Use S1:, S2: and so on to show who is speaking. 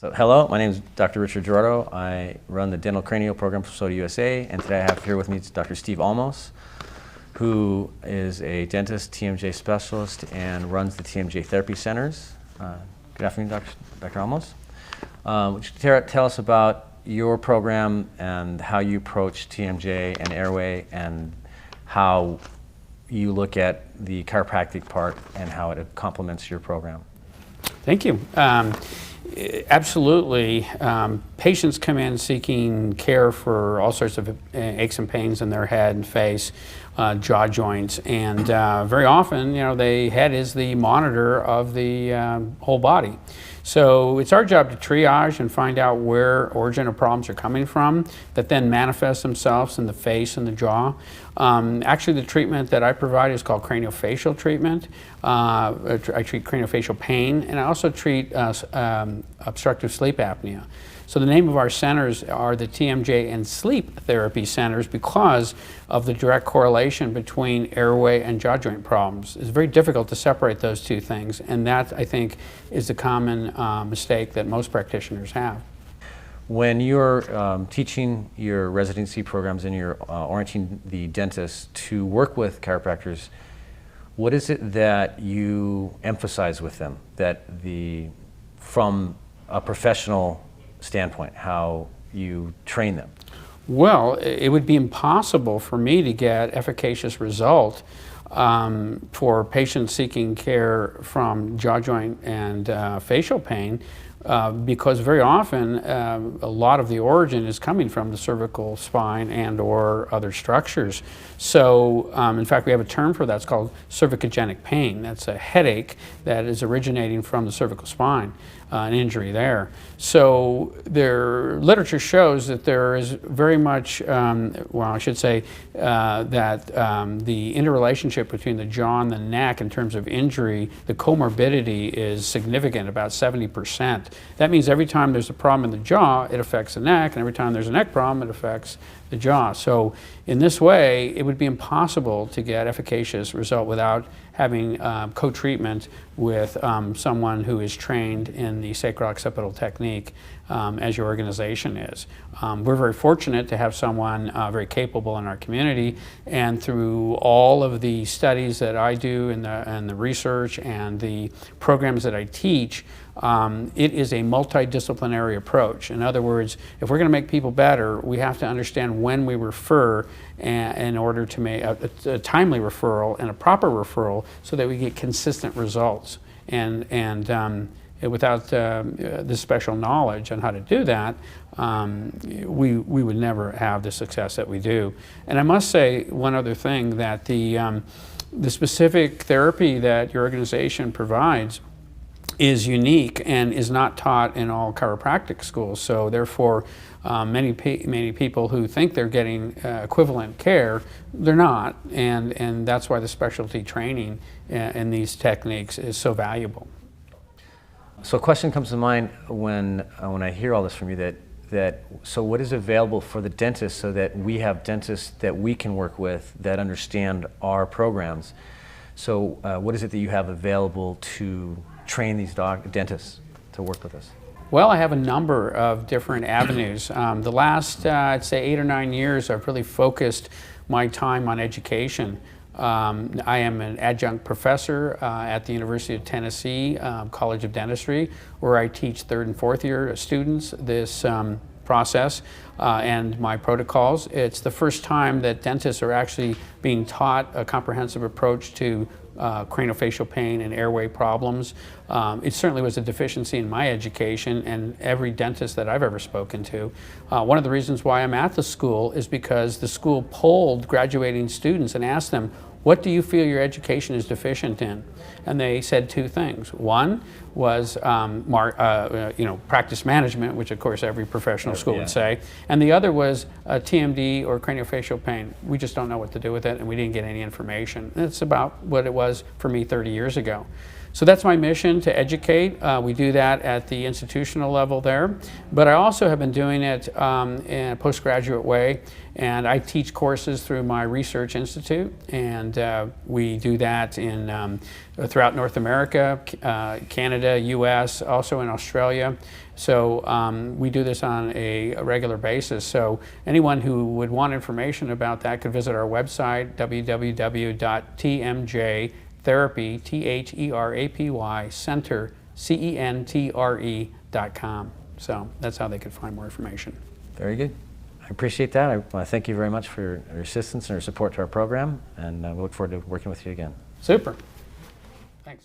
S1: So hello, my name is Dr. Richard Gerardo. I run the dental cranial program for SOTA USA, and today I have here with me Dr. Steve Olmos, who is a dentist, TMJ specialist, and runs the TMJ therapy centers. Good afternoon, Dr. Olmos. Would you tell us about your program and how you approach TMJ and airway and how you look at the chiropractic part and how it complements your program?
S2: Thank you. Absolutely. Patients come in seeking care for all sorts of aches and pains in their head and face, jaw joints, and very often, the head is the monitor of the whole body. So it's our job to triage and find out where origin of problems are coming from that then manifest themselves in the face and the jaw. Actually, the treatment that I provide is called craniofacial treatment. I treat craniofacial pain, and I also treat obstructive sleep apnea. So the name of our centers are the TMJ and Sleep Therapy centers because of the direct correlation between airway and jaw joint problems. It's very difficult to separate those two things, and that, I think, is the common mistake that most practitioners have.
S1: When you're teaching your residency programs and you're orienting the dentists to work with chiropractors, what is it that you emphasize with them from a professional standpoint, how you train them?
S2: Well, it would be impossible for me to get efficacious result for patients seeking care from jaw joint and facial pain because very often a lot of the origin is coming from the cervical spine and or other structures. So in fact, we have a term for that. It's called cervicogenic pain. That's a headache that is originating from the cervical spine, an injury there. So their literature shows that there is very much, well, I should say that the interrelationship between the jaw and the neck in terms of injury, the comorbidity is significant, about 70%. That means every time there's a problem in the jaw, it affects the neck, and every time there's a neck problem, it affects the jaw. So in this way, it would be impossible to get efficacious result without having co-treatment with someone who is trained in the sacrooccipital technique as your organization is. We're very fortunate to have someone very capable in our community, and through all of the studies that I do and the research and the programs that I teach, it is a multidisciplinary approach. In other words, if we're going to make people better, we have to understand when we refer in order to make a timely referral and a proper referral so that we get consistent results. And without this special knowledge on how to do that, we would never have the success that we do. And I must say one other thing, that the specific therapy that your organization provides is unique and is not taught in all chiropractic schools. So therefore, many people who think they're getting equivalent care, they're not, and that's why the specialty training in these techniques is so valuable.
S1: So a question comes to mind when I hear all this from you, so what is available for the dentists so that we have dentists that we can work with that understand our programs? So what is it that you have available to train these dentists to work with us?
S2: Well, I have a number of different avenues. The last, I'd say 8 or 9 years, I've really focused my time on education. I am an adjunct professor at the University of Tennessee College of Dentistry, where I teach 3rd and 4th year students this process and my protocols. It's the first time that dentists are actually being taught a comprehensive approach to craniofacial pain and airway problems. It certainly was a deficiency in my education and every dentist that I've ever spoken to. One of the reasons why I'm at the school is because the school polled graduating students and asked them, what do you feel your education is deficient in? And they said 2 things. One was practice management, which of course every professional school would say, and the other was TMD or craniofacial pain. We just don't know what to do with it, and we didn't get any information. That's about what it was for me 30 years ago. So that's my mission, to educate. We do that at the institutional level there, but I also have been doing it in a postgraduate way, and I teach courses through my research institute, and we do that in throughout North America, Canada, US, also in Australia. So we do this on a regular basis. So anyone who would want information about that could visit our website, www.tmjtherapy, T-H-E-R-A-P-Y, center, CENTRE.com. So that's how they could find more information.
S1: Very good. I appreciate that. I want to thank you very much for your assistance and your support to our program, and we look forward to working with you again.
S2: Super.